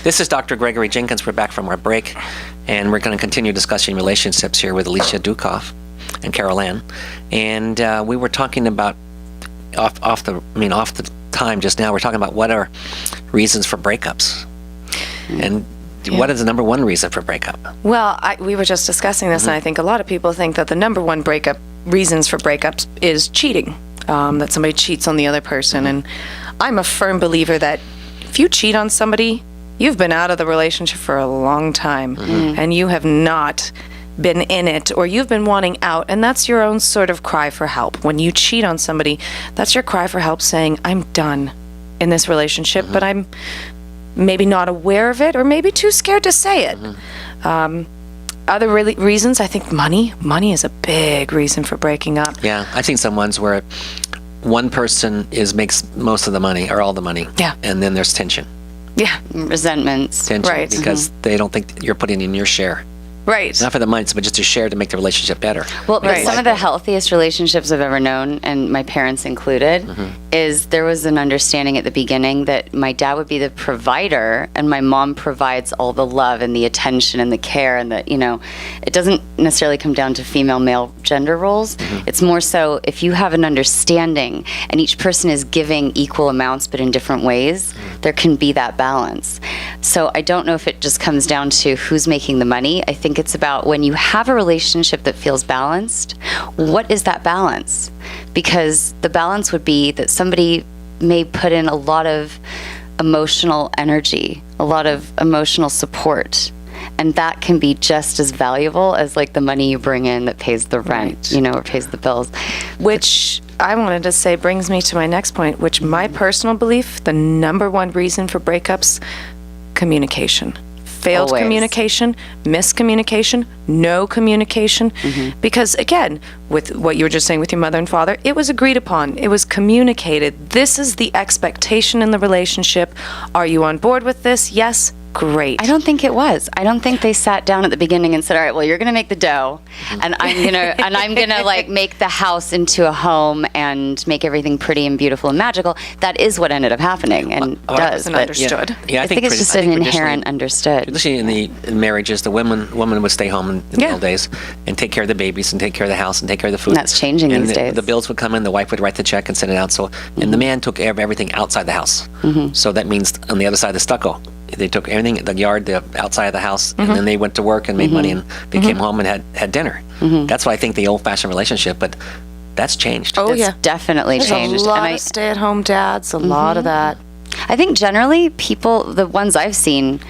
This is Dr. Gregory Jenkins. We're back from our break, and we're going to continue discussing relationships here with Alicia Dukoff and Carol Ann. And we were talking about off the time just now. We're talking about what are reasons for breakups, and what is the number one reason for breakup? Well, we were just discussing this, and I think a lot of people think that the number one reasons for breakups is cheating, that somebody cheats on the other person. And I'm a firm believer that if you cheat on somebody, you've been out of the relationship for a long time, and you have not been in it, or you've been wanting out, and that's your own sort of cry for help. When you cheat on somebody, that's your cry for help, saying, I'm done in this relationship, but I'm maybe not aware of it, or maybe too scared to say it. Other reasons, I think money is a big reason for breaking up. Yeah, I've seen some ones where one person makes most of the money, or all the money, and then there's tension. Yeah. Resentments. Tension, right. Because they don't think you're putting in your share. Right. Not for the money, but just to share to make the relationship better. Well, but some of the healthiest relationships I've ever known, and my parents included, is there was an understanding at the beginning that my dad would be the provider and my mom provides all the love and the attention and the care, and that, it doesn't necessarily come down to female-male gender roles. It's more so if you have an understanding and each person is giving equal amounts but in different ways, there can be that balance. So I don't know if it just comes down to who's making the money. I think it's about when you have a relationship that feels balanced, what is that balance? Because the balance would be that somebody may put in a lot of emotional energy, a lot of emotional support, and that can be just as valuable as like the money you bring in that pays the rent, or pays the bills. Which I wanted to say brings me to my next point, which my personal belief, the number one reason for breakups, communication. Failed communication, miscommunication, no communication. Because again, with what you were just saying with your mother and father, it was agreed upon. It was communicated. This is the expectation in the relationship. Are you on board with this? Yes. Great. I don't think it was. I don't think they sat down at the beginning and said, all right, well, you're going to make the dough and I'm going to like make the house into a home and make everything pretty and beautiful and magical. That is what ended up happening and does. But understood. Yeah, I think it's just an inherent understood. Traditionally in marriages, the woman would stay home in the old days and take care of the babies and take care of the house and take care of the food. And that's changing these days. The bills would come in, the wife would write the check and send it out. So, and the man took care of everything outside the house. So that means on the other side of the stucco, they took everything, the yard, the outside of the house, and then they went to work and made money, and they came home and had dinner. That's why I think the old-fashioned relationship, but that's changed. Oh, It's definitely changed. There's a lot of stay-at-home dads, a lot of that. I think generally people, the ones I've seen,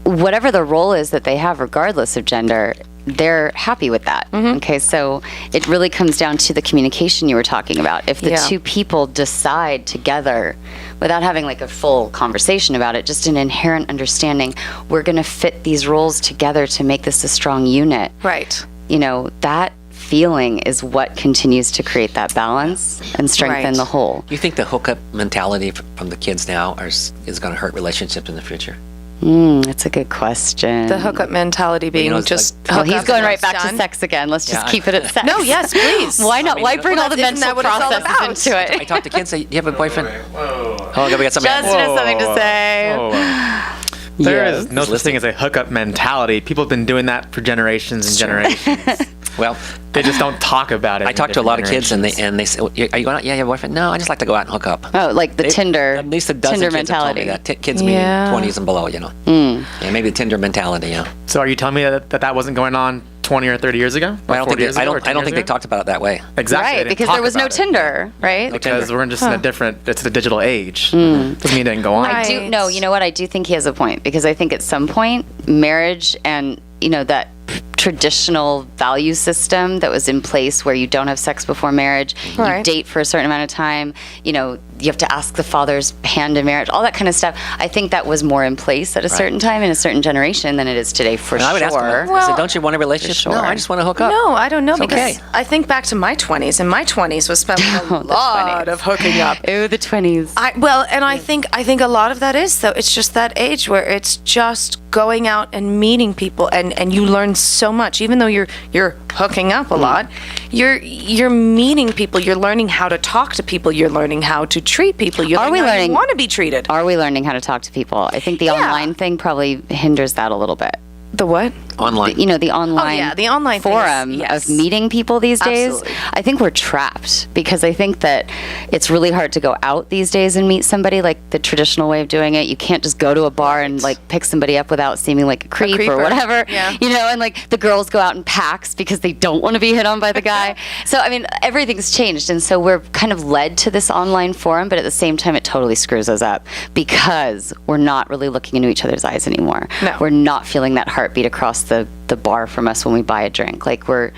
whatever the role is that they have, regardless of gender, they're happy with that. Okay, so it really comes down to the communication you were talking about. If the two people decide together, without having like a full conversation about it, just an inherent understanding, we're going to fit these roles together to make this a strong unit. Right. That feeling is what continues to create that balance and strengthen the whole. You think the hookup mentality from the kids now is going to hurt relationships in the future? That's a good question. The hookup mentality being just well, he's going right back to sex again. Let's just keep it at sex. No, yes, please. Why not? Why bring all the mental processes into it? I talk to kids, say, do you have a boyfriend? Oh, we got something. Justin has something to say. There is no such thing as a hookup mentality. People have been doing that for generations and generations. Well, they just don't talk about it. I talk to a lot of kids, and they say, "Are you going out? Yeah, you have a boyfriend? No, I just like to go out and hook up." Oh, like the Tinder. At least a dozen Tinder kids have told mentality. me that. Kids meaning 20s and below, Yeah, maybe the Tinder mentality. Yeah. So, are you telling me that wasn't going on 20 or 30 years ago? Well, I don't think they talked about it that way. Exactly. Right, because there was no Tinder, right? Because we're just in it's the digital age. Doesn't mean it didn't go on. I do. No, you know what? I do think he has a point, because I think at some point marriage and that traditional value system that was in place where you don't have sex before marriage, you date for a certain amount of time, you have to ask the father's hand in marriage, all that kind of stuff. I think that was more in place at a certain time in a certain generation than it is today, for sure. I would ask them, I said, don't you want a relationship? No, I just want to hook up. No, I don't know, it's because I think back to my 20s, and my 20s was spent with a lot of hooking up. Ooh, the 20s. I think a lot of that is, though, it's just that age where it's just going out and meeting people, and you learn so much, even though you're hooking up a lot. You're meeting people. You're learning how to talk to people. You're learning how to treat people. You're learning how you want to be treated. Are we learning how to talk to people? I think the online thing probably hinders that a little bit. The what? Online. The online, the online forum thing is, of meeting people these days. Absolutely. I think we're trapped because I think that it's really hard to go out these days and meet somebody like the traditional way of doing it. You can't just go to a bar and like pick somebody up without seeming like a creep or whatever. Yeah. And like the girls go out in packs because they don't want to be hit on by the guy. So I mean, everything's changed, and so we're kind of led to this online forum, but at the same time, it totally screws us up because we're not really looking into each other's eyes anymore. No. We're not feeling that heartbeat across the bar from us when we buy a drink. Like the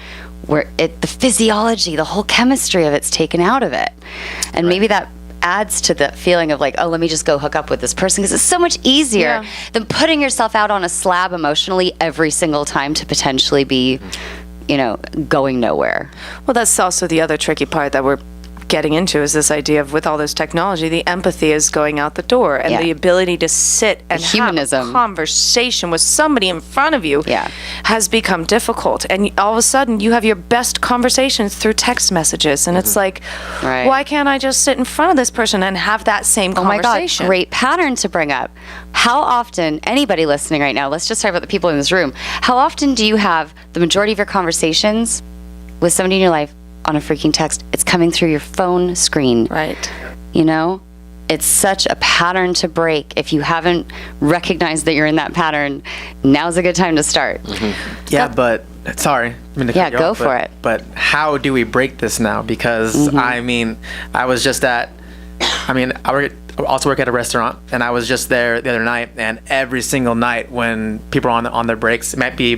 physiology, the whole chemistry of it's taken out of it. And maybe that adds to the feeling of like, oh, let me just go hook up with this person, because it's so much easier than putting yourself out on a slab emotionally every single time to potentially be, going nowhere. Well, that's also the other tricky part that we're getting into, is this idea of, with all this technology, the empathy is going out the door, and the ability to sit and have a conversation with somebody in front of you has become difficult. And all of a sudden you have your best conversations through text messages, and it's like, why can't I just sit in front of this person and have that same conversation? Oh my God, great pattern to bring up. How often, anybody listening right now, let's just talk about the people in this room, how often do you have the majority of your conversations with somebody in your life on a freaking text? It's coming through your phone screen. Right. It's such a pattern to break. If you haven't recognized that you're in that pattern, now's a good time to start. Yeah, but sorry. Go for it. But how do we break this now? Because I also work at a restaurant, and I was just there the other night, and every single night when people are on their breaks, it might be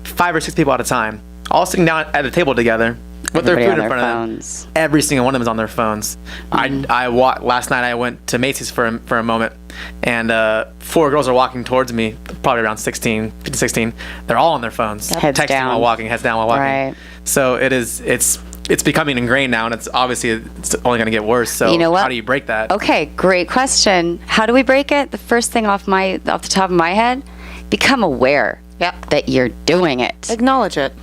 5 or 6 people at a time, all sitting down at a table together with their food in front of them. Every single one of them is on their phones. Last night I went to Macy's for a moment, and 4 girls are walking towards me, probably around 15, 16. They're all on their phones, texting down. while walking, heads down while walking. Right. So it's becoming ingrained now, and it's only going to get worse. So you know what? How do you break that? Okay, great question. How do we break it? The first thing off the top of my head, become aware that you're doing it. Acknowledge it.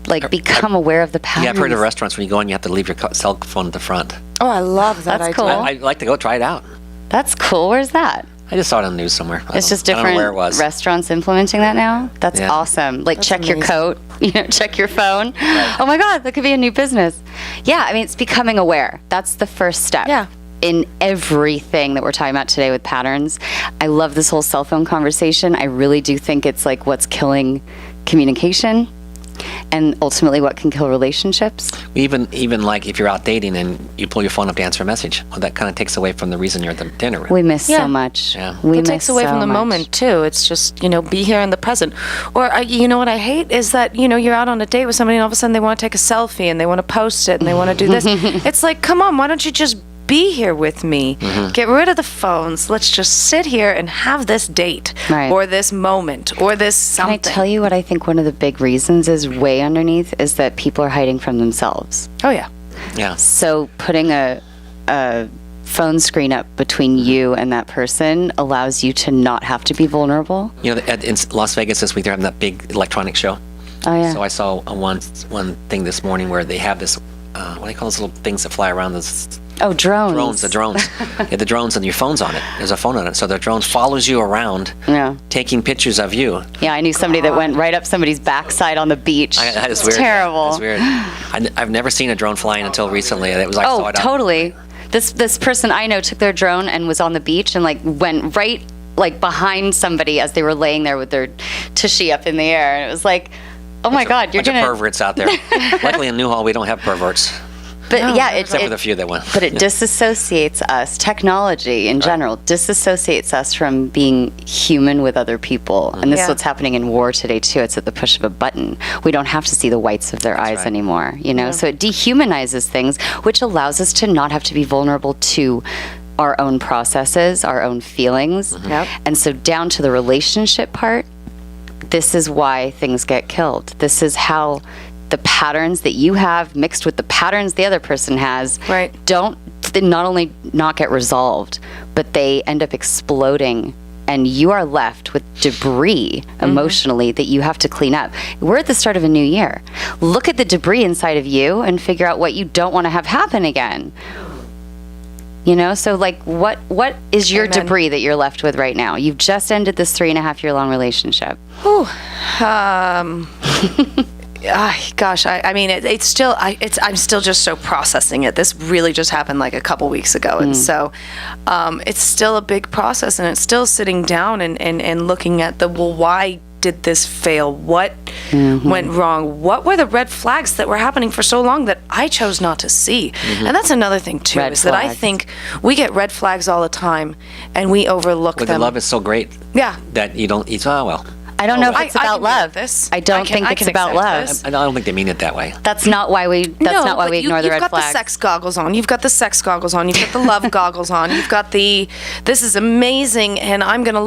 Like, become aware of the patterns. Yeah, I've heard of restaurants when you go in, you have to leave your cell phone at the front. Oh, I love that That's idea. cool. I'd like to go try it out. That's cool. Where's that? I just saw it on the news somewhere. It's just I don't know different where it was. restaurants implementing that now. That's awesome. Like, check your coat, check your phone. Oh my God, that could be a new business. Yeah, I mean, it's becoming aware. That's the first step. Yeah. In everything that we're talking about today with patterns. I love this whole cell phone conversation. I really do think it's like what's killing communication, and ultimately what can kill relationships. Even like if you're out dating and you pull your phone up to answer a message, well, that kind of takes away from the reason you're at the dinner with. We miss so much. Yeah. We It takes away from the moment too. It's just, be here in the present. Or you know what I hate is that, you're out on a date with somebody and all of a sudden they want to take a selfie and they want to post it and they want to do this. It's like, come on, why don't you just be here with me? Get rid of the phones. Let's just sit here and have this date or this moment or this something. Can I tell you what I think one of the big reasons is way underneath is that people are hiding from themselves. Oh, yeah. Yeah. So putting a phone screen up between you and that person allows you to not have to be vulnerable. In Las Vegas this week, they're having that big electronic show. Oh, yeah. So I saw one thing this morning where they have this, what do you call those little things that fly around this? Oh, drones. The drones. The drones and your phone's on it. There's a phone on it. So the drone follows you around, taking pictures of you. Yeah, I knew somebody that went right up somebody's backside on the beach. That is It's weird. terrible. That's weird. I've never seen a drone flying until recently. It was like, Oh, totally. This person I know took their drone and was on the beach and went right behind somebody as they were laying there with their tushy up in the air, and it was like, oh my God, you're gonna. Perverts out there. Luckily in Newhall we don't have perverts. But Except for the few that went. But it disassociates us. Technology in general disassociates us from being human with other people, and this is what's happening in war today too. It's at the push of a button. We don't have to see the whites of their eyes anymore. So it dehumanizes things, which allows us to not have to be vulnerable to our own processes, our own feelings, and so down to the relationship part. This is why things get killed. This is how the patterns that you have mixed with the patterns the other person has they not only not get resolved, but they end up exploding and you are left with debris emotionally that you have to clean up. We're at the start of a new year. Look at the debris inside of you and figure out what you don't want to have happen again. You know, so like what is your Amen. debris that you're left with right now? You've just ended this 3.5-year long relationship. Whew. Gosh, I mean, it's still, I'm still just so processing it. This really just happened like a couple weeks ago. And so it's still a big process, and it's still sitting down and looking at well, why did this fail? What went wrong? What were the red flags that were happening for so long that I chose not to see? And that's another thing too, Red is that I flags. think we get red flags all the time and we overlook When them. the love is so great Yeah. that you don't, well, I don't know if I- it's I about can get love. this. I don't I think it's can about accept love. this. I don't think they mean it that way. That's not why we But ignore the red you've got flags. the sex goggles on. You've got the sex goggles on. You've got the love goggles on. You've got this is amazing, and I'm going to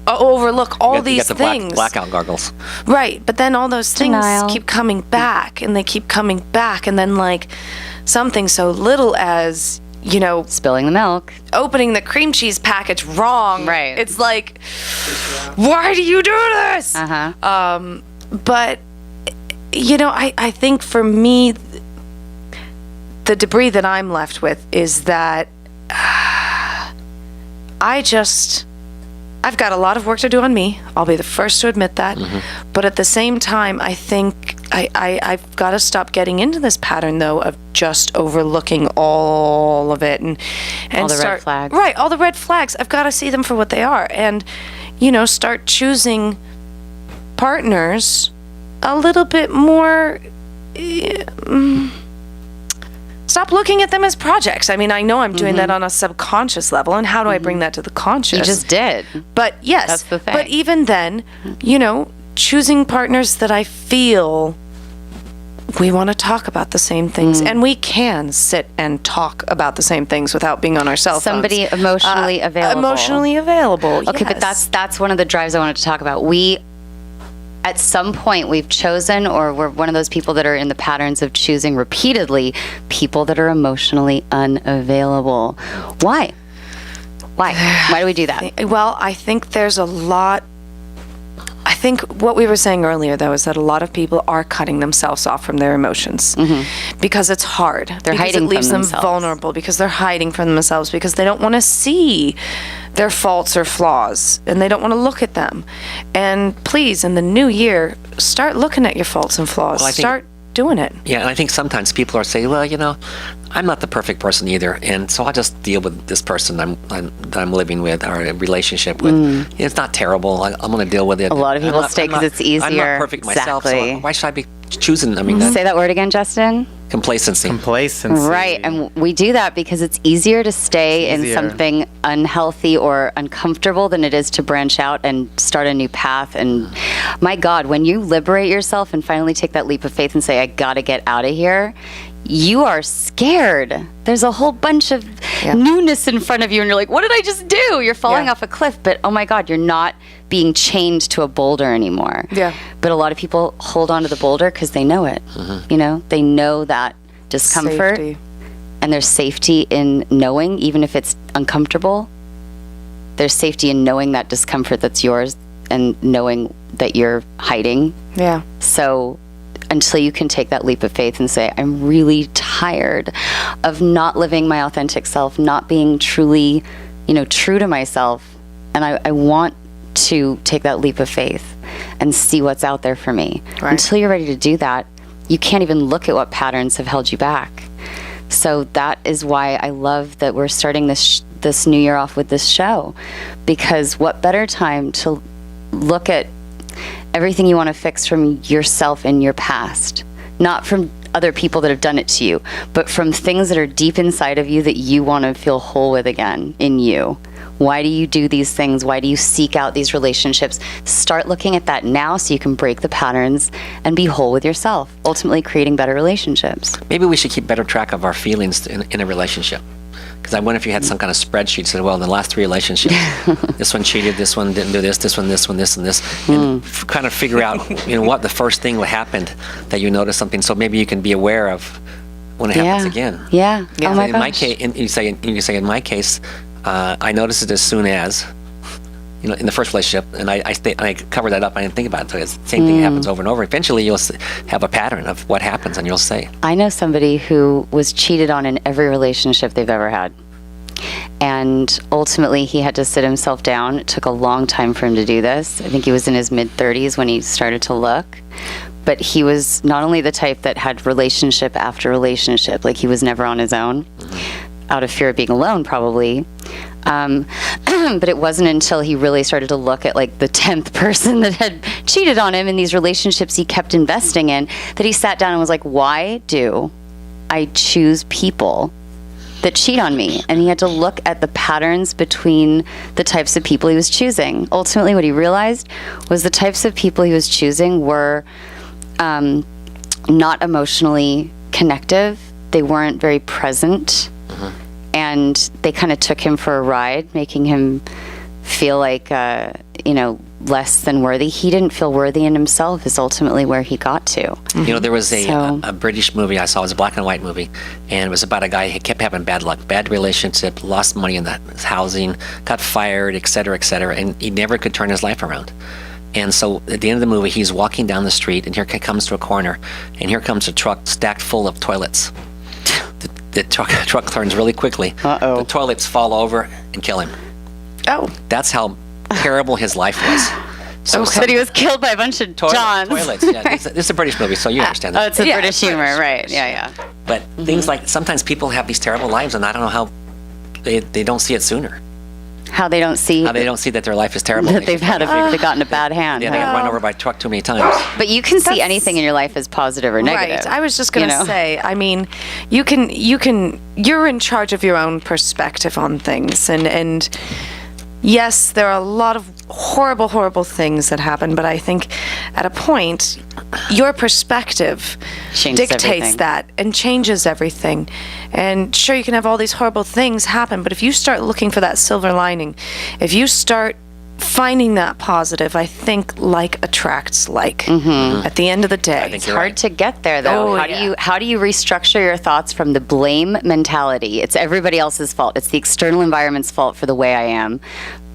overlook all You these got the things. blackout goggles. Right, but then all those things Denial. keep coming back, and they keep coming back, and then like something so little as, you know, Spilling the milk. opening the cream cheese package wrong. Right. It's like, why do you do this? Uh-huh. But, you know, I think for me, the debris that I'm left with is that I've got a lot of work to do on me. I'll be the first to admit that. But at the same time, I think I've got to stop getting into this pattern, though, of just overlooking all of it and All the red start, flags. Right, all the red flags. I've got to see them for what they are, and you know, start choosing partners a little bit more. Stop looking at them as projects. I mean, I know I'm doing that on a subconscious level, and how do I bring that to the conscious? You just did. But yes, That's the thing. but even then, you know, choosing partners that I feel we want to talk about the same things, and we can sit and talk about the same things without being on our cell phones. Somebody emotionally available. Emotionally available. Okay, but yes. that's one of the drives I wanted to talk about. At some point, we've chosen, or we're one of those people that are in the patterns of choosing repeatedly people that are emotionally unavailable. Why? Why do we do that? Well, I think there's a lot. I think what we were saying earlier, though, is that a lot of people are cutting themselves off from their emotions because it's hard. They're because hiding it leaves from them themselves. vulnerable, because they're hiding from themselves, because they don't want to see their faults or flaws, and they don't want to look at them. And please, in the new year, start looking at your faults and flaws. Well, I think- Start doing it. Yeah, and I think sometimes people are saying, well, you know, I'm not the perfect person either, and so I'll just deal with this person that I'm living with, or a relationship with. It's not terrible. I'm going to deal with it. A lot of people stay 'cause it's I'm easier. not perfect myself, Exactly. so why should I be choosing? I mean, that's Say that word again, Justin. complacency. Complacency. Right, and we do that because it's easier to stay in easier. something unhealthy or uncomfortable than it is to branch out and start a new path. And my God, when you liberate yourself and finally take that leap of faith and say, I gotta get out of here, you are scared. There's a whole bunch of newness in front of you, and you're like, what did I just do? You're falling Yeah. off a cliff, but oh my God, you're not being chained to a boulder anymore. Yeah. But a lot of people hold on to the boulder because they know it. You know, they know that discomfort. Safety. And there's safety in knowing, even if it's uncomfortable, there's safety in knowing that discomfort that's yours and knowing that you're hiding. Yeah. So until you can take that leap of faith and say, I'm really tired of not living my authentic self, not being truly, you know, true to myself. And I want to take that leap of faith and see what's out there for me. Right. Until you're ready to do that, you can't even look at what patterns have held you back. So that is why I love that we're starting this new year off with this show, because what better time to look at everything you want to fix from yourself in your past, not from other people that have done it to you, but from things that are deep inside of you that you want to feel whole with again in you. Why do you do these things? Why do you seek out these relationships? Start looking at that now so you can break the patterns and be whole with yourself, ultimately creating better relationships. Maybe we should keep better track of our feelings in a relationship. Because I wonder if you had some kind of spreadsheet, said, well, in the last 3 relationships, this one cheated, this one didn't do this one, this, and this, and kind of figure out, you know, what the first thing that happened that you noticed something, so maybe you can be aware of when it happens again. Yeah. Oh my in my gosh. case, you say in my case, I noticed it as soon as in the first relationship, and I cover that up. I didn't think about it until the same thing happens over and over. Eventually, you'll have a pattern of what happens, and you'll say, I know somebody who was cheated on in every relationship they've ever had. And ultimately, he had to sit himself down. It took a long time for him to do this. I think he was in his mid-30s when he started to look. But he was not only the type that had relationship after relationship, like he was never on his own, out of fear of being alone, probably. But it wasn't until he really started to look at like the 10th person that had cheated on him in these relationships he kept investing in, that he sat down and was like, why do I choose people that cheat on me? And he had to look at the patterns between the types of people he was choosing. Ultimately, what he realized was the types of people he was choosing were not emotionally connective. They weren't very present. And they kind of took him for a ride, making him feel like, less than worthy. He didn't feel worthy in himself is ultimately where he got to. There was a British movie I saw. It was a black and white movie, and it was about a guy who kept having bad luck, bad relationship, lost money in his housing, got fired, et cetera, and he never could turn his life around. And so at the end of the movie, he's walking down the street, and here comes to a corner, and here comes a truck stacked full of toilets. The truck turns really quickly. Uh-oh. The toilets fall over and kill him. Oh. That's how terrible his life was. So But he was killed by a bunch of Johns. toilets. Yeah, this is a British movie, so you understand that. Oh, it's a British humor, right? Yeah. But things like sometimes people have these terrible lives, and I don't know how they don't see it sooner. How they don't see that their life is terrible. that they've gotten a bad hand. Yeah, they got run over by a truck too many times. But you can see anything in your life as positive or negative. Right. I was just going to say, I mean, you're in charge of your own perspective on things. And yes, there are a lot of horrible, horrible things that happen, but I think at a point, your perspective Changes dictates everything. that and changes everything. And sure, you can have all these horrible things happen, but if you start looking for that silver lining, if you start finding that positive, I think like attracts like at the end of the day. It's hard to get there, though. How do you restructure your thoughts from the blame mentality? It's everybody else's fault. It's the external environment's fault for the way I am,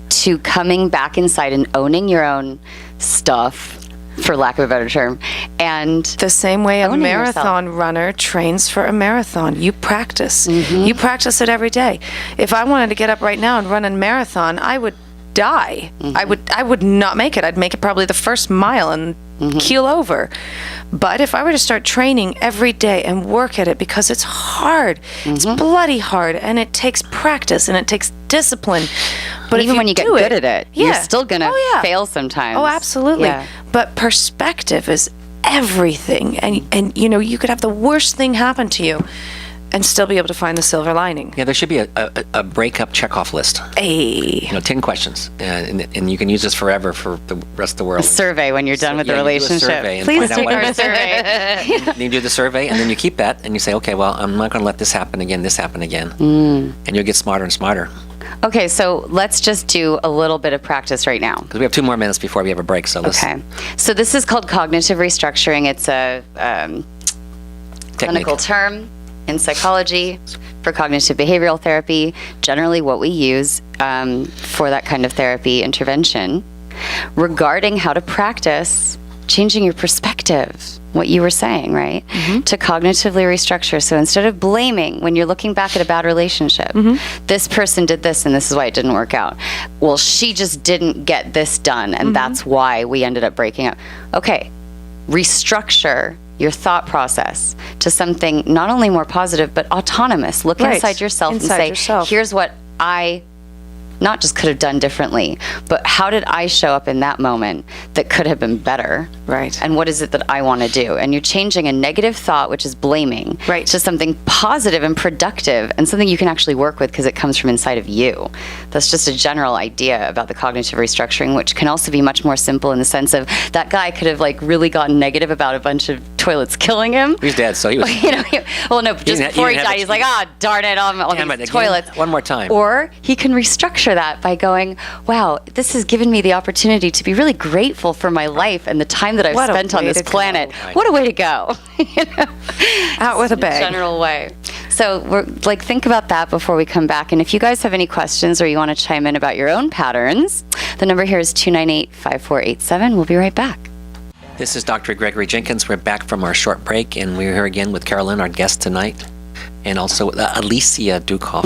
to coming back inside and owning your own stuff, for lack of a better term, and the same way a owning marathon runner trains for a marathon. You practice. You practice it every day. If I wanted to get up right now and run a marathon, I would die. I would not make it. I'd make it probably the first mile and keel over. But if I were to start training every day and work at it, because it's hard, it's bloody hard, and it takes practice and it takes discipline. But even when you get good at it, you're still gonna fail sometimes. Oh, absolutely. Yeah. But perspective is everything, and you could have the worst thing happen to you and still be able to find the silver lining. Yeah, there should be a breakup checkoff list. 10 questions, and you can use this forever for the rest of the world. A survey when you're done with the you do a relationship. survey and Please find out take what our it is. survey. You do the survey, and then you keep that, and you say, okay, well, I'm not going to let this happen again, and you'll get smarter and smarter. Okay, so let's just do a little bit of practice right now. Because we have 2 more minutes before we have a break, so let's... Okay, so this is called cognitive restructuring. It's a clinical term in psychology for cognitive behavioral therapy, generally what we use for that kind of therapy intervention, regarding how to practice changing your perspective, what you were saying, right? To cognitively restructure. So instead of blaming when you're looking back at a bad relationship, this person did this and this is why it didn't work out. Well, she just didn't get this done and that's why we ended up breaking up. Okay, restructure your thought process to something not only more positive, but autonomous. Look inside yourself and say, here's what I not just could have done differently, but how did I show up in that moment that could have been better? Right. And what is it that I want to do? And you're changing a negative thought, which is blaming, to something positive and productive and something you can actually work with because it comes from inside of you. That's just a general idea about the cognitive restructuring, which can also be much more simple in the sense of that guy could have like really gotten negative about a bunch of toilet's killing him. He's dead, so he was. Well, no, just didn't- before you he didn't died, have he's a- like, darn it, on Damn it, these again? toilets. One more time. Or he can restructure that by going, wow, this has given me the opportunity to be really grateful for my life and the time that I've What a spent on way this to planet. go. What a way to go. Out with a bang. General way. So we're think about that before we come back. And if you guys have any questions or you want to chime in about your own patterns, the number here is 298-5487. We'll be right back. This is Dr. Gregory Jenkins. We're back from our short break, and we're here again with Carolyn, our guest tonight, and also Alicia Dukoff.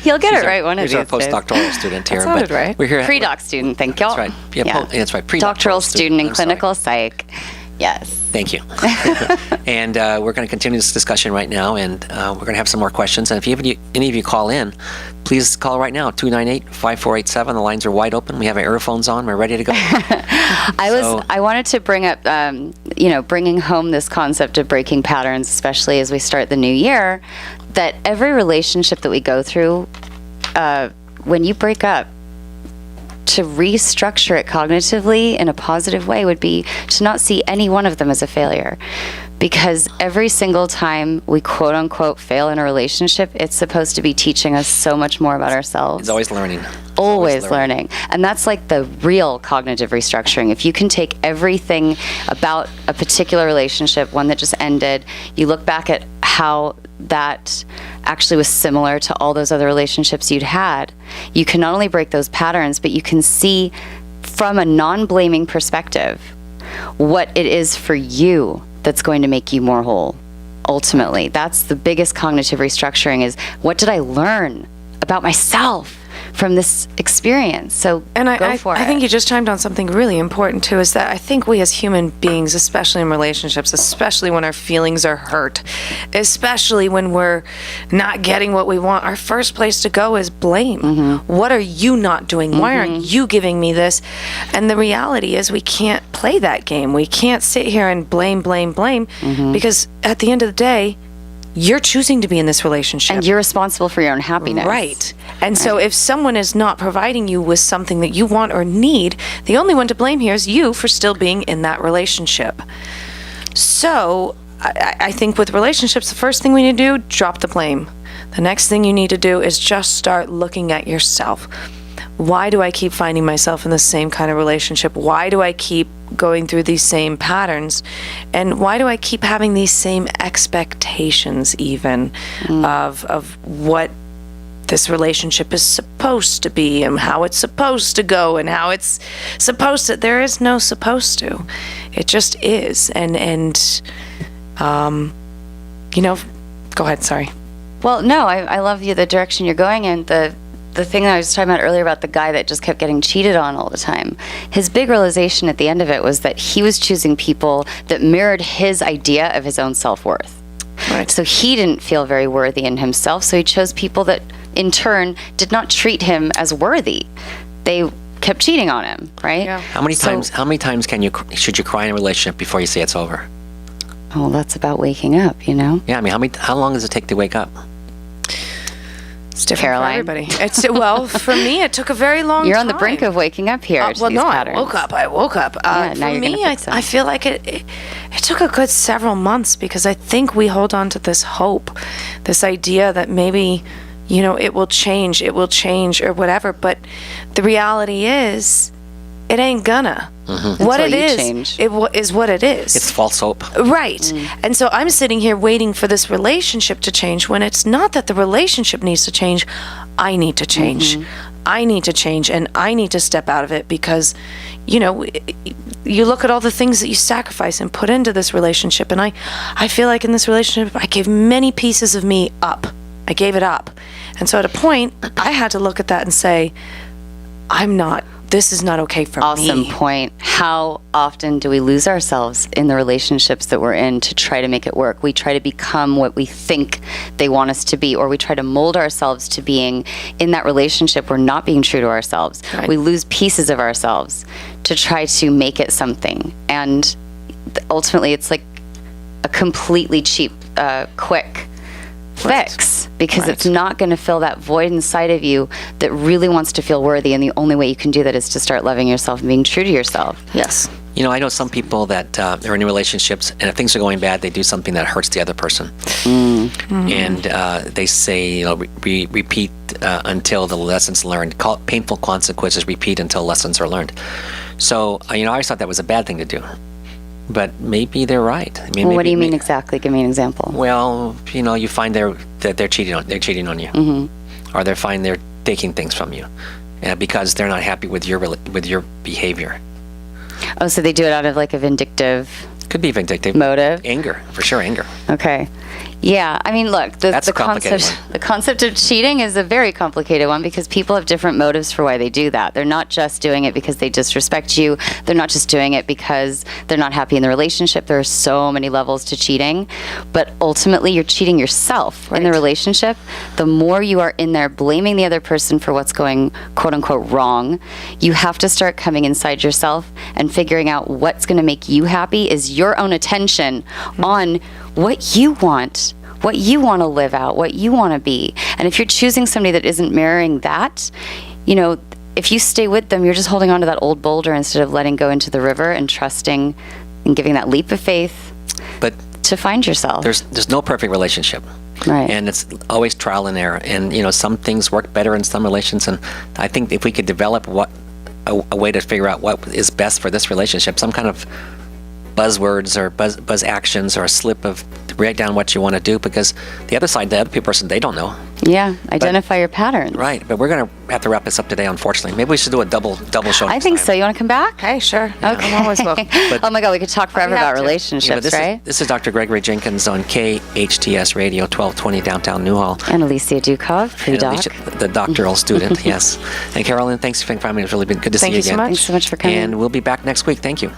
You'll get it right one of He's our these days. postdoctoral student here. sounded right. We're here. Pre-doc student, thank you. That's right. Yeah, that's right. Doctoral student in I'm sorry. clinical psych. Yes. Thank you. And we're going to continue this discussion right now, and we're going to have some more questions. And if any of you call in, please call right now, 298-5487. The lines are wide open. We have our earphones on. We're ready to go. I wanted to bring up, bringing home this concept of breaking patterns, especially as we start the new year, that every relationship that we go through, when you break up, to restructure it cognitively in a positive way would be to not see any one of them as a failure. Because every single time we quote unquote fail in a relationship, it's supposed to be teaching us so much more about ourselves. It's always learning. Always learning. And that's like the real cognitive restructuring. If you can take everything about a particular relationship, one that just ended, you look back at how that actually was similar to all those other relationships you'd had, you can not only break those patterns, but you can see from a non-blaming perspective what it is for you that's going to make you more whole. Ultimately, that's the biggest cognitive restructuring, is what did I learn about myself from this experience? So go for it. I think you just chimed on something really important too, is that I think we as human beings, especially in relationships, especially when our feelings are hurt, especially when we're not getting what we want, our first place to go is blame. Mm-hmm. What are you not doing? Why aren't you giving me this? And the reality is we can't play that game. We can't sit here and blame, Mm-hmm. because at the end of the day, you're choosing to be in this relationship. And you're responsible for your own happiness. Right. And so if someone is not providing you with something that you want or need, the only one to blame here is you for still being in that relationship. So I think with relationships, the first thing we need to do, drop the blame. The next thing you need to do is just start looking at yourself. Why do I keep finding myself in the same kind of relationship? Why do I keep going through these same patterns? And why do I keep having these same expectations even of what this relationship is supposed to be and how it's supposed to go and how it's supposed to? There is no supposed to. It just is. And go ahead, sorry. Well, no, I love the direction you're going in. The thing that I was talking about earlier about the guy that just kept getting cheated on all the time, his big realization at the end of it was that he was choosing people that mirrored his idea of his own self-worth. Right. So he didn't feel very worthy in himself, so he chose people that in turn did not treat him as worthy. They kept cheating on him, right? Yeah. How many times should you cry in a relationship before you say it's over? Oh, that's about waking up, you know? Yeah, I mean, how long does it take to wake up? It's different Caroline? for everybody. Well, for me, it took a very long time. You're on the brink of waking up here to well, these no, patterns. I woke up. Yeah, For now you're gonna me, fix them. I feel like it took a good several months, because I think we hold on to this hope, this idea that maybe, it will change or whatever. But the reality is, it ain't gonna. What it Until you is, change. is what it is. It's false hope. Right. And so I'm sitting here waiting for this relationship to change, when it's not that the relationship needs to change. I need to change. I need to change, and I need to step out of it, because, you look at all the things that you sacrifice and put into this relationship. And I feel like in this relationship, I gave many pieces of me up. I gave it up. And so at a point, I had to look at that and say, this is not okay for me. Awesome point. How often do we lose ourselves in the relationships that we're in to try to make it work? We try to become what we think they want us to be, or we try to mold ourselves to being in that relationship. We're not being true to ourselves. Right. We lose pieces of ourselves to try to make it something. And ultimately, it's like a completely cheap, quick fix, because it's not going to fill that void inside of you that really wants to feel worthy. And the only way you can do that is to start loving yourself and being true to yourself. Yes. You know, I know some people that are in relationships, and if things are going bad, they do something that hurts the other person. And they say, you know, repeat until the lessons learned. Painful consequences, repeat until lessons are learned. So, you know, I always thought that was a bad thing to do. But maybe they're right. I mean, Well, what do you mean exactly? Give me an example. Well, you know, you find that they're cheating on you, or they find they're taking things from you, because they're not happy with your behavior. Oh, so they do it out of like a vindictive Could be vindictive. motive? Anger, for sure, anger. Okay. Yeah, I mean, look, That's a complicated the concept of cheating is a very complicated one because people have different motives for why they do that. They're not just doing it because they disrespect you. They're not just doing it because they're not happy in the relationship. There are so many levels to cheating, but ultimately you're cheating yourself in the relationship. The more you are in there blaming the other person for what's going quote unquote wrong, you have to start coming inside yourself and figuring out what's going to make you happy is your own attention on what you want to live out, what you want to be. And if you're choosing somebody that isn't mirroring that, you know, if you stay with them, you're just holding on to that old boulder instead of letting go into the river and trusting and giving that leap of faith But to find yourself. there's no perfect relationship. Right. And it's always trial and error. And, you know, some things work better in some relations. And I think if we could develop a way to figure out what is best for this relationship, some kind of buzzwords or buzz actions or a slip of write down what you want to do, because the other side, the other person, they don't know. Yeah, identify your patterns. Right, but we're going to have to wrap this up today, unfortunately. Maybe we should do a double show. I next think time. so. You want to come back? Hey, sure. Okay. I'm always welcome. Oh my God, we could talk forever have about to. relationships, Yeah, but right? This is Dr. Gregory Jenkins on KHTS Radio, 1220 downtown Newhall. And Alicia Dukov, And pre-doc. Alicia, the doctoral student, yes. And Carolyn, thanks for coming. It's really been good to see Thank you you so again. much. Thanks so much for coming. And we'll be back next week. Thank you.